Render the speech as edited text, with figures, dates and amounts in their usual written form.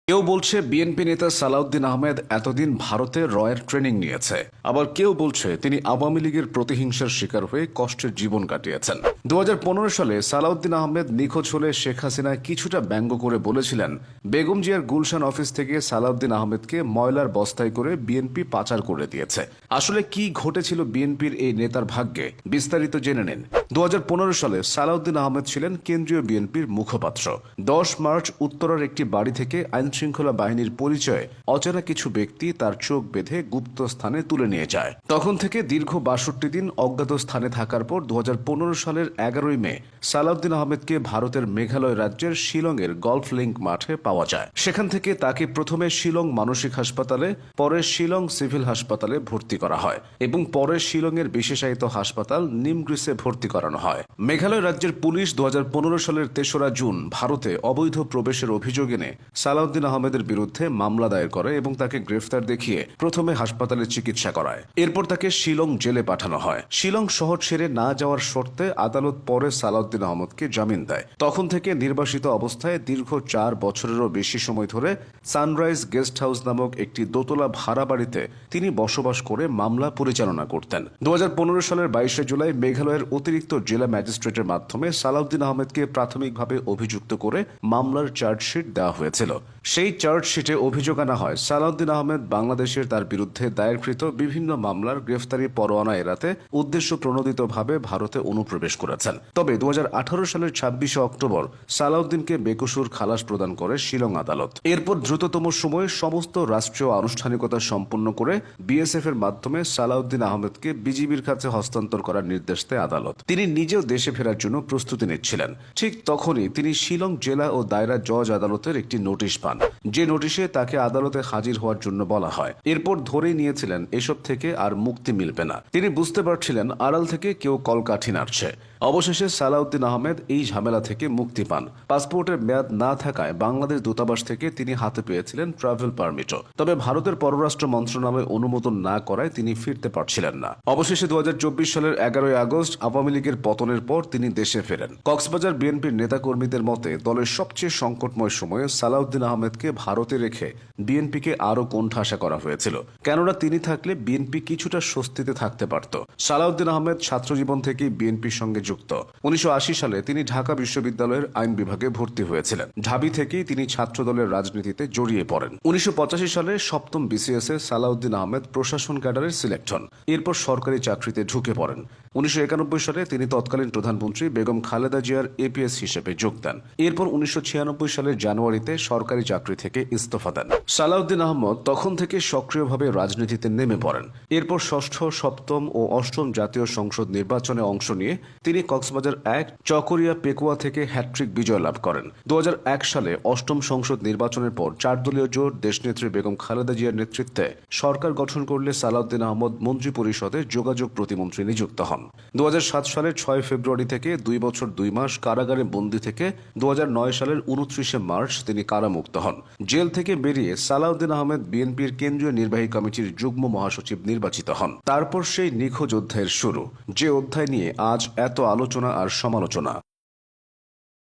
কেউ বলছে বিএনপি নেতা সালাউদ্দিন আহমেদ এতদিন ভারতে রয়ের ট্রেনিং নিয়েছে, আবার কেউ বলছে তিনি আওয়ামী লীগের প্রতিহিংসার শিকার হয়ে কষ্টের জীবন কাটিয়েছেন। 2015 সালে সালাউদ্দিন আহমেদ নিখোঁজ হলে শেখ হাসিনা কিছুটা ব্যঙ্গ করে বলেছিলেন বেগম জিয়ার গুলশান অফিস থেকে সালাউদ্দিন আহমেদকে ময়লার বস্তায় করে বিএনপি পাচার করে দিয়েছে। আসলে কি ঘটেছিল বিএনপির এই নেতার ভাগ্যে, বিস্তারিত জেনে নিন। 2015 সালে সালাউদ্দিন আহমেদ ছিলেন কেন্দ্রীয় বিএনপির মুখপাত্র। 10 মার্চ উত্তরার একটি বাড়ি থেকে আইনশৃঙ্খলা বাহিনীর পরিচয়ে অচেনা কিছু ব্যক্তি তার চোখ বেঁধে গুপ্ত স্থানে তুলে নিয়ে যায়। তখন থেকে দীর্ঘ 62 দিন অজ্ঞাত স্থানে থাকার পর 2015 সালের 11 মে সালাউদ্দিন আহমেদকে ভারতের মেঘালয় রাজ্যের শিলংয়ের গল্ফ লিংক মাঠে পাওয়া যায়। সেখান থেকে তাকে প্রথমে শিলং মানসিক হাসপাতালে, পরে শিলং সিভিল হাসপাতালে ভর্তি করা হয় এবং পরে শিলংয়ের বিশেষায়িত হাসপাতাল নিমগ্রিসে ভর্তি করানো হয়। মেঘালয় রাজ্যের পুলিশ 2015 সালের 3রা জুন ভারতে অবৈধ প্রবেশের অভিযোগ এনে সালাউদ্দিন আহমেদের বিরুদ্ধে মামলা দায়ের করে এবং তাকে গ্রেফতার দেখিয়ে প্রথমে হাসপাতালে চিকিৎসা করায়। এরপর তাকে শিলং জেলে পাঠানো হয়। শিলং শহর ছেড়ে না যাওয়ার শর্তে আদালত পরে সালাউদ্দিন আহমেদকে জামিন দেয়। তখন থেকে নির্বাসিত অবস্থায় দীর্ঘ 4 বছরেরও বেশি সময় ধরে সানরাইজ গেস্ট হাউস নামক একটি দোতলা ভাড়া বাড়িতে তিনি বসবাস করে মামলা পরিচালনা করতেন। 2015 সালের 22 জুলাই মেঘালয়ের অতিরিক্ত জেলা ম্যাজিস্ট্রেটের মাধ্যমে সালাউদ্দিন আহমেদকে প্রাথমিকভাবে অভিযুক্ত করে মামলার চার্জশিট দেওয়া হয়েছিল। সেই চার্জশিটে অভিযোগ আনা হয় সালাউদ্দিন আহমেদ বাংলাদেশের তার বিরুদ্ধে দায়েরকৃত বিভিন্ন মামলার গ্রেফতারি পরোয়ানা এড়াতে উদ্দেশ্য প্রণোদিতভাবে ভারতে অনুপ্রবেশ করেছেন। তবে 2018 সালের 26 অক্টোবর সালাউদ্দিনকে বেকসুর খালাস প্রদান করে শিলং আদালত। এরপর দ্রুততম সময়ে সমস্ত রাষ্ট্রীয় আনুষ্ঠানিকতা সম্পন্ন করে বিএসএফ এর মাধ্যমে সালাউদ্দিন আহমেদকে বিজিবির কাছে হস্তান্তর করার নির্দেশ দেয় আদালত। তিনি নিজেও দেশে ফেরার জন্য প্রস্তুতি নিচ্ছিলেন। ঠিক তখনই তিনি শিলং জেলা ও দায়রা জজ আদালতের একটি নোটিশ পান, যে নোটিশে তাকে আদালতে হাজির হওয়ার জন্য বলা হয়। এরপর ধরেই নিয়েছিলেন এসব থেকে আর মুক্তি মিলবে না। তিনি বুঝতে পারছিলেন আড়াল থেকে কেউ কলকাঠি নাড়ছে। অবশেষে সালাউদ্দিন আহমেদ এই ঝামেলা থেকে মুক্তি পান। পাসপোর্টের মেয়াদ না থাকায় বাংলাদেশ দূতাবাস থেকে তিনি হাতে পেয়েছিলেন ট্রাভেল পারমিটও। তবে ভারতের পররাষ্ট্র মন্ত্রণালয় অনুমোদন না করায় তিনি ফিরতে পারছিলেন না। অবশেষে 2024 সালের 11 আগস্ট আওয়ামী লীগের পতনের পর তিনি দেশে ফেরেন। কক্সবাজার বিএনপির নেতাকর্মীদের মতে দলের সবচেয়ে সংকটময় সময়ে সালাউদ্দিন আহমেদকে ভারতে রেখে বিএনপিকে আরও কোণঠাসা করা হয়েছিল। কেননা তিনি থাকলে বিএনপি কিছুটা স্বস্তিতে থাকতে পারত। সালাউদ্দিন আহমেদ ছাত্রজীবন থেকেই বিএনপির সঙ্গে যুক্ত। 1980 সালে তিনি ঢাকা বিশ্ববিদ্যালয়ের আইন বিভাগে ভর্তি হয়েছিলেন। ঢাবি থেকেই তিনি ছাত্রদলের রাজনীতিতে জড়িয়ে পড়েন। 1985 সালে 7ম বিসিএস এ সালাউদ্দিন আহমেদ প্রশাসন ক্যাডারের সিলেক্ট হন। এরপর সরকারি চাকরিতে ঢুকে পড়েন। 1991 সালে তিনি তৎকালীন প্রধানমন্ত্রী বেগম খালেদা জিয়ার এপিএস হিসেবে যোগ দেন। এরপর 1996 সালের জানুয়ারিতে সরকারি চাকরি থেকে ইস্তফা দেন। সালাউদ্দিন আহমদ তখন থেকে সক্রিয়ভাবে রাজনীতিতে নেমে পড়েন। এরপর 6ষ্ঠ, 7ম ও 8ম জাতীয় সংসদ নির্বাচনে অংশ নিয়ে তিনি কক্সবাজার 1 চকরিয়া পেকুয়া থেকে হ্যাট্রিক বিজয় লাভ করেন। 2001 সালে 8ম সংসদ নির্বাচনের পর 4 দলীয় জোট দেশনেত্রী বেগম খালেদা জিয়ার নেতৃত্বে সরকার গঠন করলে সালাউদ্দিন আহমদ মন্ত্রী পরিষদে যোগাযোগ প্রতিমন্ত্রী নিযুক্ত হন। 2007 সালের 6 ফেব্রুয়ারি থেকে 2 বছর 2 মাস কারাগারে বন্দী থেকে 2009 সালের 29 মার্চ তিনি কারামুক্ত হন। জেল থেকে বেরিয়ে সালাউদ্দিন আহমেদ বিএনপির কেন্দ্রীয় নির্বাহী কমিটির যুগ্ম মহাসচিব নির্বাচিত হন। তারপর সেই নিখোঁজ অধ্যায়ের শুরু, যে অধ্যায় নিয়ে আজ এত আলোচনা আর সমালোচনা।